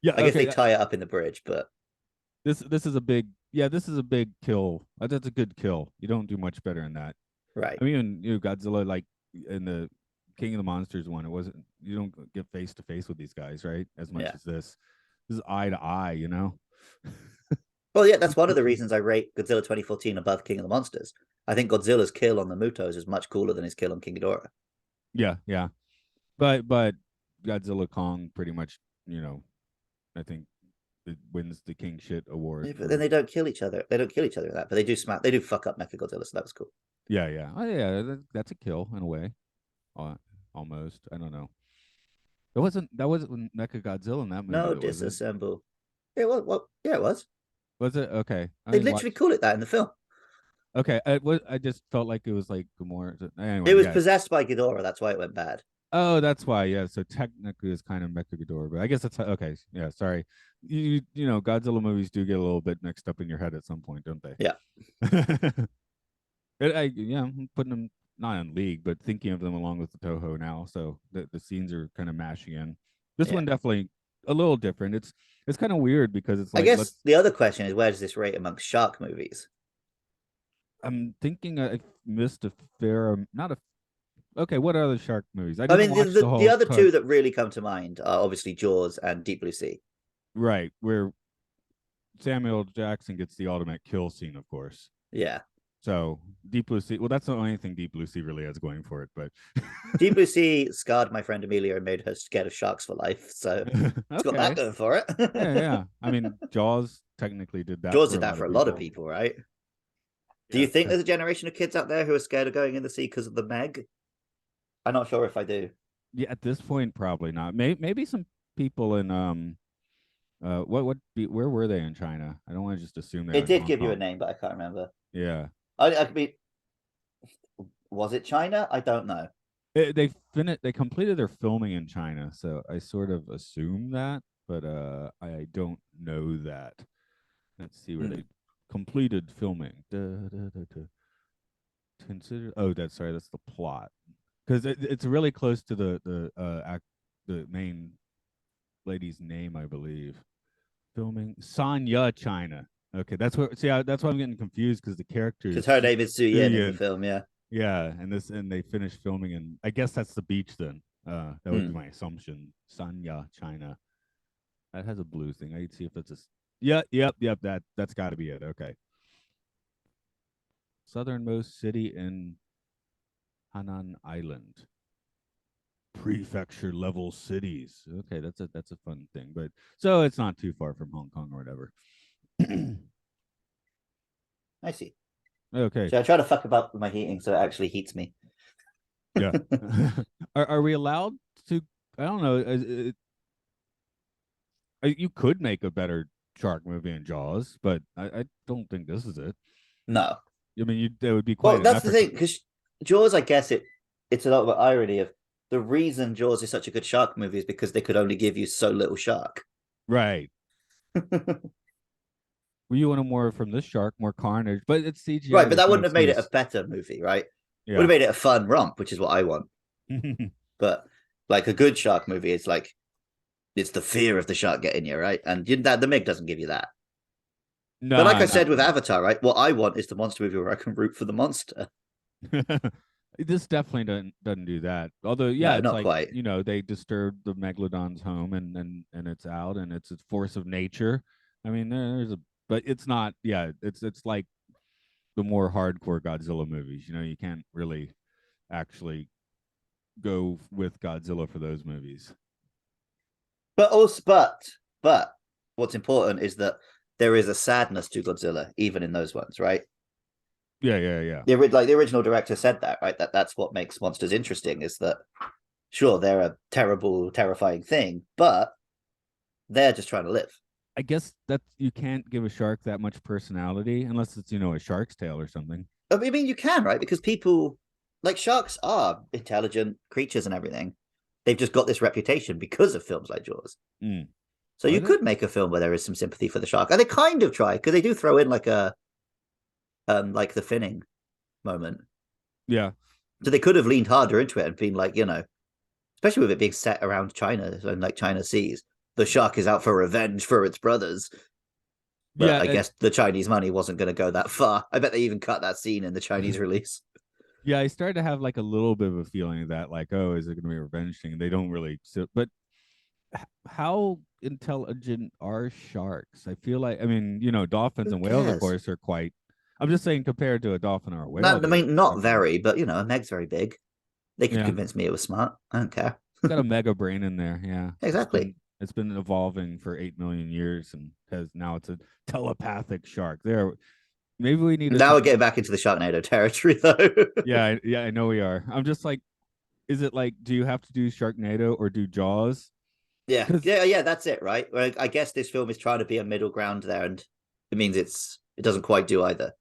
B: Yeah.
A: I guess they
B: Okay.
A: tie it up in the bridge, but
B: This is a big yeah. This is a big kill. That's a good kill. You don't do much better than that.
A: right.
B: I mean, Godzilla, like in the King of the Monsters one, it wasn't. You don't get face to face with these guys, right? As much
A: Yeah.
B: as this. This is eye to eye.
A: Well, yeah, that's one of the reasons I rate Godzilla 2014 above King of the Monsters. I think Godzilla's kill on the Mutos is much cooler than his kill on King Ghidorah.
B: Yeah, yeah. But Godzilla Kong pretty much, I think it wins the King shit award
A: Yeah, but then
B: for.
A: they don't kill each other. They don't kill each other in that, but they do smack. They do fuck up Mecha Godzilla, so that was cool.
B: Yeah, yeah. Oh yeah, that's a kill in a way. Uh, Almost. I don't know. That wasn't Mecha Godzilla in that movie
A: No
B: though, was it?
A: disassemble. Yeah, well, yeah, it was.
B: Was it okay? I
A: They
B: didn't
A: literally
B: watch.
A: call it that in the film.
B: Okay, I just felt like it was like more.
A: It
B: Anyway,
A: was
B: yeah.
A: possessed by Ghidorah. That's why it went bad.
B: Oh, that's why. Yeah. So technically, it's kind of Mechagodora, but I guess that's okay. Yeah. Sorry. Godzilla movies do get a little bit mixed up in your head at some point, don't they?
A: Yeah,
B: Yeah, I'm putting them not in league, but thinking of them along with the Toho now. So the scenes are kind of mashing in. This
A: yeah.
B: one definitely a little different. It's kind of weird because it's
A: I
B: like
A: guess the other question is where does this rate amongst shark movies?
B: I'm thinking I missed a fair not a okay. What other shark movies? I
A: I
B: didn't
A: mean,
B: watch the
A: the
B: whole
A: other two that really come to mind are obviously Jaws and Deep Blue Sea.
B: right where Samuel Jackson gets the ultimate kill scene, of course.
A: Yeah,
B: So Deep Blue Sea. Well, that's the only thing Deep Blue Sea really has going for it. But
A: Deep Blue Sea scarred my friend Amelia and made her scared of sharks for life. So it's got that
B: okay,
A: going for
B: yeah,
A: it.
B: yeah. I mean, Jaws technically did that
A: Jaws
B: for
A: did
B: a
A: that
B: lot
A: for
B: of
A: a lot of
B: people.
A: people, right? Do you
B: Yeah,
A: think there's a generation of kids out there who are scared of going in the sea because of the Meg? I'm not sure if I do.
B: yeah. At this point, probably not. Maybe some people in where were they in China? I don't want to just assume they
A: It
B: were in
A: did
B: Hong
A: give you a
B: Kong.
A: name, but I can't remember.
B: Yeah,
A: I could be. Was it China? I don't know.
B: they completed their filming in China, so I sort of assume that, but I don't know that. Let's see where
A: Hmm.
B: they completed filming. Consider. Oh, that's the plot because it's really close to the main lady's name, I believe. Filming Sanya China. Okay, that's why I'm getting confused because the character
A: Because
B: is
A: her name is Su Yin in the
B: Suyin.
A: film. Yeah.
B: Yeah, and they finished filming, and I guess that's the beach then. That would be
A: Hmm.
B: my assumption. Sanya China. That has a blue thing. I can see if it's a. Yep. That's got to be it. Okay. Southernmost city in Hanan Island. Prefecture level cities. Okay, that's a fun thing. But so it's not too far from Hong Kong or whatever.
A: I see.
B: Okay.
A: So I try to fuck about with my heating so it actually heats me.
B: Yeah. Are we allowed to? I don't know. You could make a better shark movie in Jaws, but I don't think this is it.
A: No.
B: I mean, there would be
A: Well,
B: quite an
A: that's the
B: effort.
A: thing, because Jaws, I guess it's a lot of irony of the reason Jaws is such a good shark movie is because they could only give you so little shark.
B: Right. Well, you want more from this shark, more carnage, but it's CGI.
A: Right, but
B: There's
A: that
B: no
A: wouldn't have made it a
B: excuse.
A: better movie, right? Would have
B: Yeah.
A: made it a fun romp, which is what I want. But like a good shark movie is like it's the fear of the shark getting you, right? And that the Meg doesn't give you that. But like
B: Nah,
A: I
B: not
A: said with Avatar, right? What I want is the monster movie where I can root for the monster.
B: this definitely doesn't do that. Although, yeah,
A: No,
B: it's
A: not
B: like
A: quite.
B: they disturbed the megalodon's home, and it's out, and it's a force of nature. I mean, there's a, but it's not. Yeah, it's like the more hardcore Godzilla movies. You can't really actually go with Godzilla for those movies.
A: But also, but what's important is that there is a sadness to Godzilla, even in those ones, right?
B: Yeah.
A: The original director said that, right? That's what makes monsters interesting is that sure they're a terrible, terrifying thing, but they're just trying to live.
B: I guess that you can't give a shark that much personality unless it's a shark's tail or something.
A: I mean, you can, right? Because people like sharks are intelligent creatures and everything. They've just got this reputation because of films like Jaws.
B: Mm.
A: So
B: Are
A: you
B: they?
A: could make a film where there is some sympathy for the shark, and they kind of try because they do throw in like the finning moment.
B: Yeah.
A: So they could have leaned harder into it and been like, especially with it being set around China and like China seas, the shark is out for revenge for its brothers. But
B: Yeah,
A: I guess the Chinese money wasn't going to go that far. I bet they even cut that scene in the Chinese release.
B: yeah. I started to have like a little bit of a feeling that like, oh, is it going to be a revenge thing? They don't really. But how intelligent are sharks? I feel like, I mean, dolphins
A: Who
B: and whales, of
A: cares?
B: course, are quite. I'm just saying, compared to a dolphin or a whale,
A: Not, I
B: they're
A: mean, not
B: fucking.
A: very, but Meg's very big. They could
B: Yeah,
A: convince me it was smart. I don't care.
B: got a mega brain in there. Yeah, it's
A: Exactly.
B: been it's been evolving for 8 million years, and has now it's a telepathic shark. There, maybe we need to
A: Now
B: sit.
A: we're getting back into the Sharknado territory, though.
B: Yeah, I know we are. I'm just like, is it like, do you have to do Sharknado or do Jaws?
A: Yeah,
B: Because
A: yeah. That's it, right? Well, I guess this film is trying to be a middle ground there, and it means it doesn't quite do either.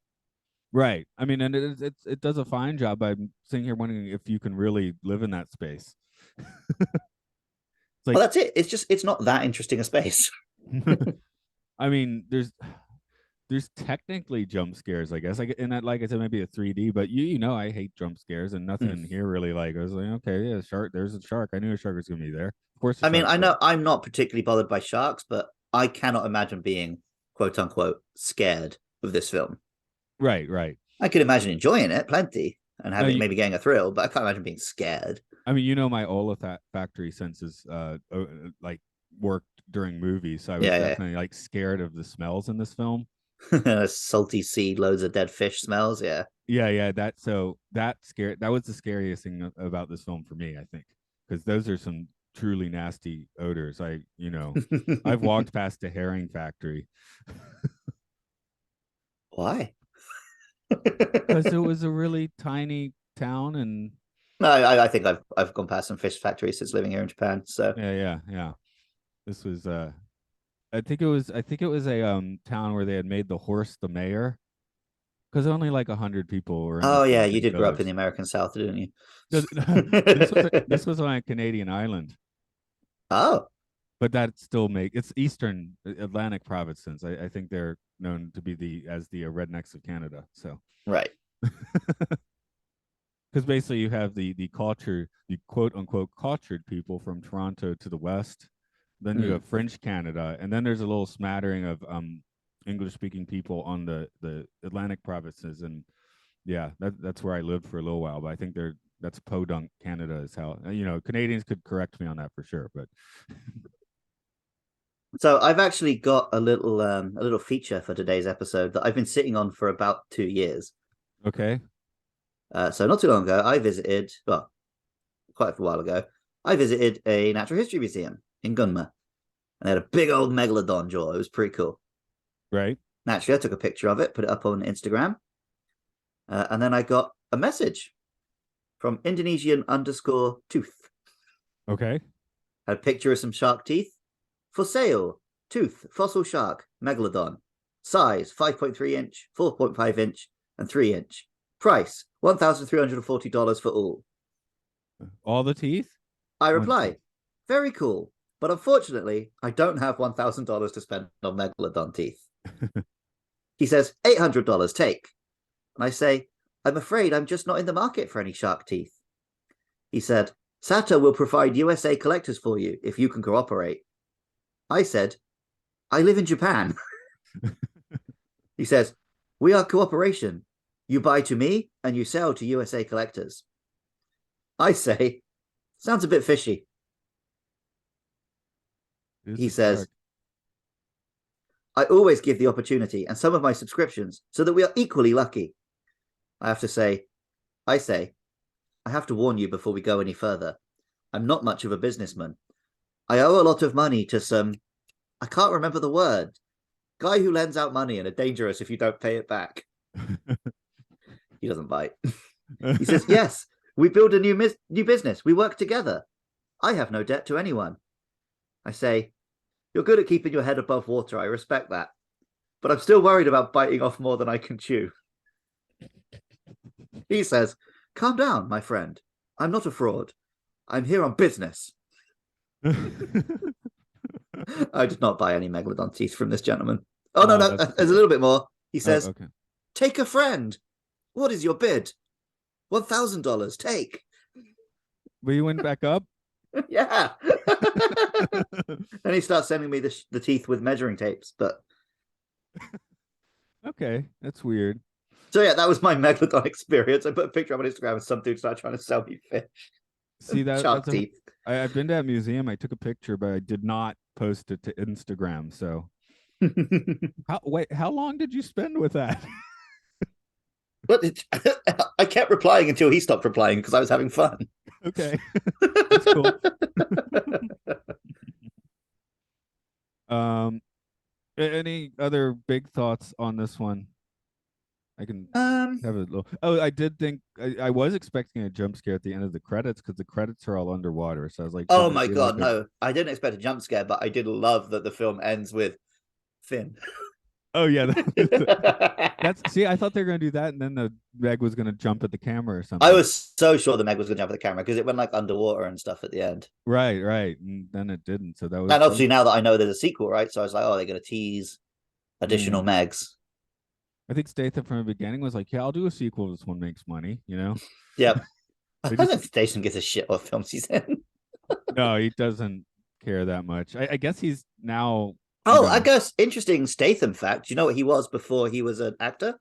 B: right, I mean, and it does a fine job. I'm sitting here wondering if you can really live in that space. It's
A: Well,
B: like,
A: that's it. It's not that interesting a space.
B: I mean, there's technically jump scares, I guess. Like, and that, like I said, maybe a 3D, but I hate jump scares, and nothing in here really. Like, I was like, okay, yeah, shark. There's a shark. I knew a shark was gonna be there. Of course, a
A: I mean,
B: shark's
A: I
B: there.
A: know I'm not particularly bothered by sharks, but I cannot imagine being quote unquote scared of this film.
B: Right.
A: I could imagine enjoying it plenty and
B: No,
A: having maybe getting a thrill, but I can't imagine being scared.
B: I mean, my olfactory senses, like worked during movies, so I was
A: Yeah,
B: definitely like scared of the smells in this film.
A: yeah. Salty sea, loads of dead fish smells. Yeah.
B: Yeah. That was the scariest thing about this film for me, I think, because those are some truly nasty odors. I've walked past a herring factory
A: Why?
B: because it was a really tiny town, and
A: No, I think I've gone past some fish factories since living here in Japan. So,
B: yeah. This was I think it was a town where they had made the horse the mayor, because only like 100 people were in
A: oh
B: this
A: yeah,
B: little
A: you
B: bitty
A: did grow up in
B: village.
A: the American South, didn't you?
B: This was on a Canadian island,
A: Oh,
B: but that still it's Eastern Atlantic provinces. I think they're known to be the rednecks of Canada. So,
A: right.
B: because basically you have the culture, the quote unquote cultured people from Toronto to the west. Then you
A: Mm.
B: have French Canada, and then there's a little smattering of English speaking people on the Atlantic provinces, and yeah, that's where I lived for a little while. But I think that's podunk Canada is how Canadians could correct me on that for sure. But
A: So I've actually got a little feature for today's episode that I've been sitting on for about 2 years.
B: Okay.
A: So not too long ago, I visited, well, quite a while ago, I visited a natural history museum in Gunma, and they had a big old megalodon jaw. It was pretty cool.
B: Right.
A: Naturally, I took a picture of it, put it up on Instagram, and then I got a message from Indonesian underscore tooth.
B: Okay.
A: Had a picture of some shark teeth. For sale, tooth, fossil shark, megalodon. Size 5.3 inch, 4.5 inch, and 3 inch. Price $1,340 for all.
B: All the teeth?
A: I
B: One tooth.
A: reply, very cool, but unfortunately, I don't have $1,000 to spend on megalodon teeth. He says, $800 take. And I say, I'm afraid I'm just not in the market for any shark teeth. He said, Sato will provide USA collectors for you if you can cooperate. I said, I live in Japan. He says, we are cooperation. You buy to me and you sell to USA collectors. I say, sounds a bit fishy.
B: It's
A: He
B: a
A: says,
B: shark.
A: I always give the opportunity and some of my subscriptions so that we are equally lucky. I have to say, I say, I have to warn you before we go any further. I'm not much of a businessman. I owe a lot of money to some, I can't remember the word, guy who lends out money and are dangerous if you don't pay it back. He doesn't bite. He says, yes, we build a new business. We work together. I have no debt to anyone. I say, you're good at keeping your head above water. I respect that. But I'm still worried about biting off more than I can chew. He says, calm down, my friend. I'm not a fraud. I'm here on business. I did not buy any megalodon teeth from this gentleman. Oh, no,
B: Oh,
A: no,
B: that's
A: there's a
B: cool.
A: little bit more. He
B: Oh,
A: says,
B: okay.
A: take a friend. What is your bid? $1,000. Take.
B: But you went back up?
A: Yeah. Then he starts sending me the teeth with measuring tapes. But
B: Okay, that's weird.
A: so yeah, that was my megalodon experience. I put a picture up on Instagram and some dude started trying to sell me fish
B: See
A: and
B: that
A: shark
B: that's a
A: teeth.
B: I've been to that museum. I took a picture, but I did not post it to Instagram. So how long did you spend with that?
A: But I kept replying until he stopped replying because I was having fun.
B: Okay, that's cool. Um, any other big thoughts on this one? I can
A: um,
B: have a little. Oh, I did think I was expecting a jump scare at the end of the credits because the credits are all underwater. So I was like,
A: oh
B: shouldn't it
A: my
B: be like
A: god,
B: a
A: no. I didn't expect a jump scare, but I did love that the film ends with Finn.
B: Oh yeah, that's see. I thought they were gonna do that, and then the Meg was gonna jump at the camera or
A: I
B: something.
A: was so sure the Meg was going to jump at the camera because it went like underwater and stuff at the end.
B: Right, right. And then it didn't. So
A: And
B: that was
A: obviously now that I know there's a sequel, right? So I was like, oh, they're going to tease additional
B: mm.
A: Megs.
B: I think Statham from the beginning was like, yeah, I'll do a sequel. This one makes money.
A: Yep. I
B: They
A: don't
B: just
A: think Station gives a shit what films he's in.
B: no, he doesn't care that much. I guess he's now,
A: Oh, I guess interesting Statham fact. Do you know what he was before he was an actor?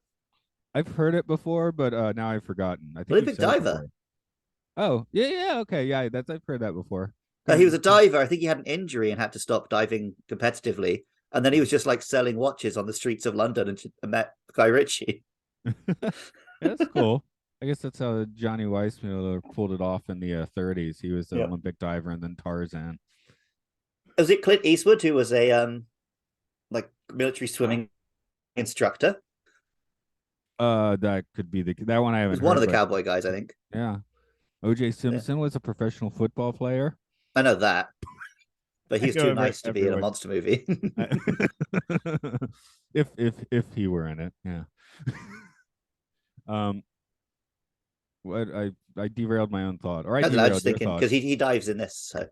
B: I've heard it before, but now I've forgotten. I think you've
A: Olympic
B: said it
A: diver.
B: before. Oh, yeah, yeah, okay, yeah, that's I've heard that before.
A: He was a diver. I think he had an injury and had to stop diving competitively. And then he was just like selling watches on the streets of London and met Guy Ritchie.
B: Yeah, that's cool. I guess that's how Johnny Weissmuller pulled it off in the 30s. He was the
A: Yeah.
B: Olympic diver and then Tarzan.
A: Was it Clint Eastwood who was a like military swimming instructor?
B: That could be that one I
A: He was
B: haven't
A: one of
B: heard,
A: the
B: but
A: cowboy guys, I think.
B: yeah. OJ
A: Yeah.
B: Simpson was a professional football player.
A: I know that, but
B: I
A: he's
B: know
A: too nice to be in a
B: everyone.
A: monster movie.
B: If he were in it, yeah. Um, what I derailed my own thought, or I
A: I don't know, I was just
B: derailed your
A: thinking
B: thought.
A: because he dives in this, so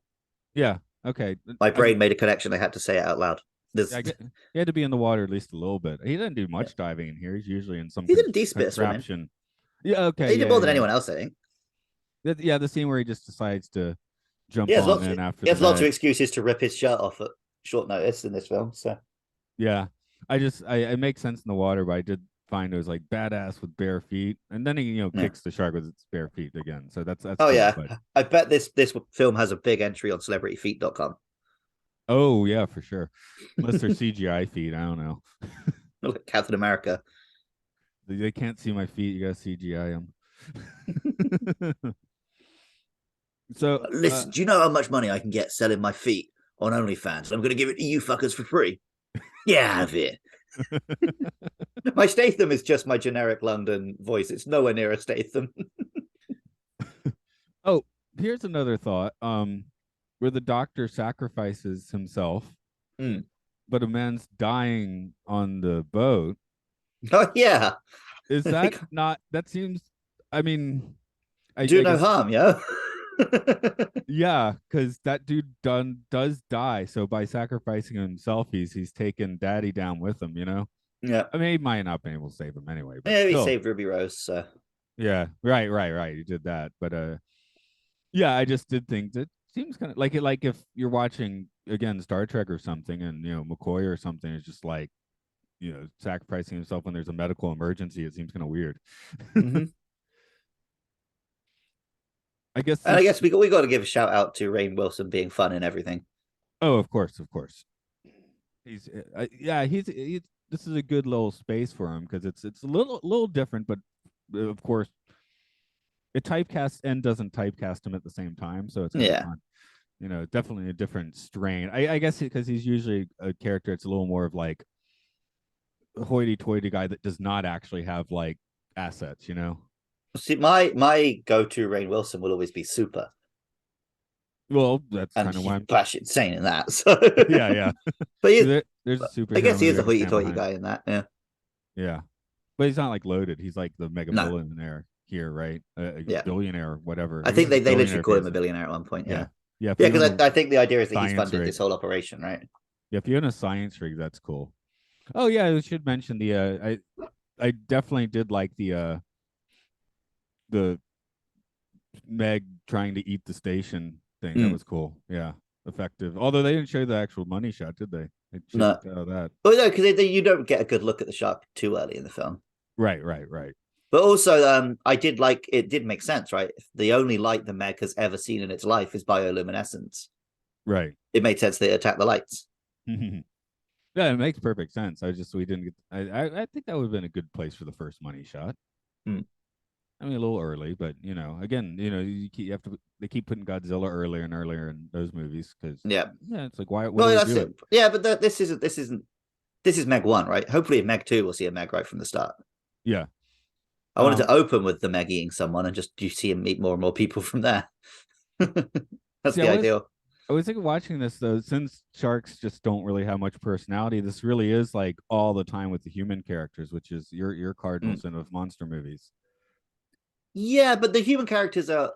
B: Yeah. Okay.
A: my
B: I mean,
A: brain made a connection. I had to say it out loud.
B: yeah,
A: There's,
B: I get he had to be in the water at least a little bit. He didn't do
A: yeah.
B: much diving in here. He's usually in some
A: He did a decent bit of swimming.
B: contraption. Yeah. Okay.
A: He did
B: Yeah.
A: more than
B: Yeah.
A: anyone else, I think.
B: Yeah. The scene where he just decides to
A: He
B: jump
A: has
B: on
A: lots.
B: in after
A: He
B: the
A: has lots of
B: Meg.
A: excuses to rip his shirt off at short notice in this film. So
B: Yeah. I it makes sense in the water, but I did find it was like badass with bare feet, and then he
A: yeah.
B: kicks the shark with its bare feet again. So that's
A: Oh
B: cool.
A: yeah,
B: But
A: I bet this film has a big entry on celebrityfeet.com.
B: Oh yeah, for sure. Unless they're CGI feet, I don't know.
A: Like Captain America.
B: They can't see my feet. You gotta CGI them. So,
A: Listen, do you know how much money I can get selling my feet on OnlyFans? I'm going to give it to you fuckers for free. Yeah, have it. My Statham is just my generic London voice. It's nowhere near a Statham.
B: oh, here's another thought. Where the doctor sacrifices himself,
A: Mm.
B: but a man's dying on the boat.
A: Oh yeah,
B: Is that not? That seems. I mean,
A: do
B: I
A: no
B: guess
A: harm, yeah.
B: yeah, because that dude does die. So by sacrificing himself, he's taken Daddy down with him. You know.
A: Yeah,
B: I mean, he might not be able to save him anyway, but
A: yeah. He
B: still,
A: saved Ruby Rose. So.
B: yeah, right. He did that, but yeah, I just did think that seems kind of like it. Like if you're watching again Star Trek or something, and McCoy or something is just like sacrificing himself when there's a medical emergency. It seems kind of weird.
A: Mm-hmm.
B: I guess
A: And I
B: this.
A: guess we got to give a shout out to Rainn Wilson being fun and everything.
B: Oh, of course, of course. He's yeah, he's this is a good little space for him because it's a little different, but of course it typecasts and doesn't typecast him at the same time, so it's kind of
A: Yeah.
B: fun. Definitely a different strain. I guess because he's usually a character, it's a little more of like a hoity-toity guy that does not actually have like assets.
A: See, my go-to Rainn Wilson will always be Super,
B: Well, that's
A: and
B: kind of why
A: he's
B: I'm.
A: batshit insane in that. So,
B: Yeah.
A: but
B: See,
A: he,
B: there's a
A: I
B: superhero
A: guess he
B: movie
A: is
B: I
A: a
B: can stand
A: hoity-toity
B: behind.
A: guy in that. Yeah.
B: Yeah, but he's not like loaded. He's like the mega
A: No.
B: billionaire here, right? A
A: Yeah.
B: billionaire, whatever.
A: I
B: He
A: think
B: uses
A: they literally
B: billionaire
A: call him a
B: phases.
A: billionaire at one point.
B: Yeah,
A: Yeah.
B: yeah. If
A: Yeah,
B: you own
A: because
B: a
A: I think the idea is that he's
B: science
A: funded
B: rig,
A: this whole operation, right?
B: yeah, if you own a science rig, that's cool. Oh yeah, I should mention the. I definitely did like the Meg trying to eat the station thing. That
A: Mm.
B: was cool. Yeah, effective. Although they didn't show the actual money shot, did they? They
A: No.
B: shouldn't tell that.
A: Well, no, because you don't get a good look at the shark too early in the film.
B: Right.
A: But also, I did like it. Did make sense, right? If the only light the Meg has ever seen in its life is bioluminescence,
B: Right.
A: it made sense they attack the lights.
B: Yeah, it makes perfect sense. We didn't get. I think that would have been a good place for the first money shot.
A: Hmm.
B: I mean, a little early, but again, you have to. They keep putting Godzilla earlier and earlier in those movies because
A: Yeah.
B: yeah, it's like why? What
A: Well,
B: do we
A: that's
B: do
A: it.
B: it?
A: Yeah, but this is Meg 1, right? Hopefully, in Meg 2, we'll see a Meg right from the start.
B: Yeah.
A: I wanted to open with the Meg eating someone and just you see him meet more and more people from there. That's
B: See,
A: the ideal.
B: I was thinking watching this though, since sharks just don't really have much personality. This really is like all the time with the human characters, which is your cardinal
A: Mm.
B: sin of monster movies.
A: Yeah, but the human characters are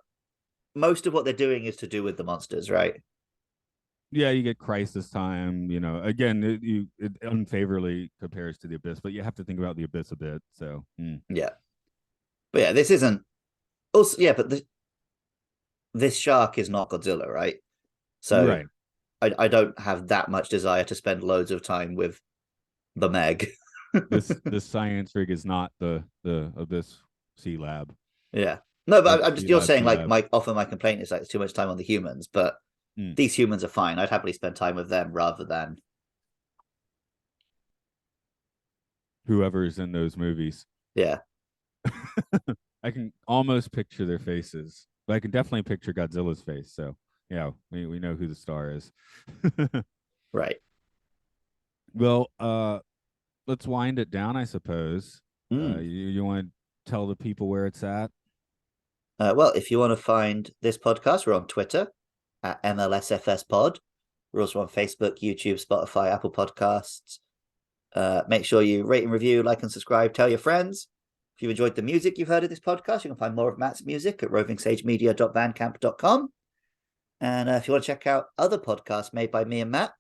A: most of what they're doing is to do with the monsters, right?
B: Yeah, you get Crisis Time. Again, it unfavorably compares to the Abyss, but you have to think about the Abyss a bit. So,
A: Yeah. But yeah, this isn't also yeah, but this shark is not Godzilla, right? So
B: right.
A: I don't have that much desire to spend loads of time with the Meg.
B: This science rig is not the Abyss Sea Lab.
A: Yeah. No,
B: Or
A: but I'm just
B: Sea
A: you're
B: Lab,
A: saying
B: Sea
A: like
B: Lab.
A: my complaint is like it's too much time on the humans, but
B: Hmm.
A: these humans are fine. I'd happily spend time with them rather than
B: Whoever's in those movies.
A: yeah.
B: I can almost picture their faces, but I can definitely picture Godzilla's face. So yeah, we know who the star is.
A: Right.
B: Well, let's wind it down, I suppose.
A: Mm.
B: You want to tell the people where it's at?
A: Well, if you want to find this podcast, we're on Twitter at MLSFS Pod. We're also on Facebook, YouTube, Spotify, Apple Podcasts. Make sure you rate and review, like and subscribe, tell your friends. If you've enjoyed the music you've heard of this podcast, you can find more of Matt's music at rovingsagemedia.bandcamp.com. And if you want to check out other podcasts made by me and Matt,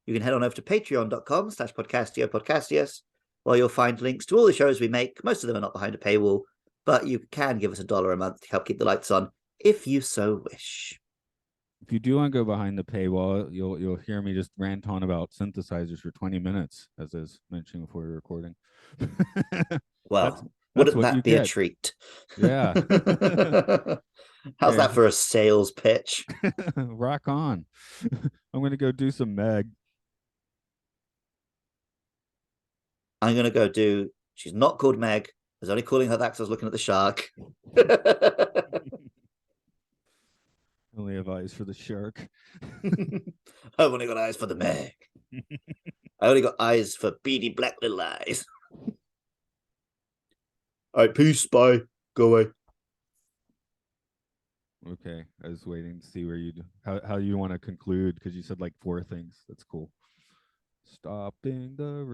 A: you can head on over to patreon.com/podcastio where you'll find links to all the shows we make. Most of them are not behind a paywall, but you can give us $1 a month to help keep the lights on if you so wish.
B: If you do want to go behind the paywall, you'll hear me just rant on about synthesizers for 20 minutes, as I was mentioning before we were recording.
A: Well,
B: that's
A: wouldn't
B: what
A: that
B: you
A: be a
B: get.
A: treat?
B: Yeah.
A: How's
B: Okay.
A: that for a sales pitch?
B: Rock on. I'm gonna go do some Meg.
A: I'm gonna go do. She's not called Meg. I was only calling her that because I was looking at the shark.
B: Only have eyes for the shark.
A: I've only got eyes for the Meg. I only got eyes for beady black little eyes. All right, peace, bye, go away.
B: Okay, I was waiting to see where you how you want to conclude because you said like four things. That's cool. Stopping the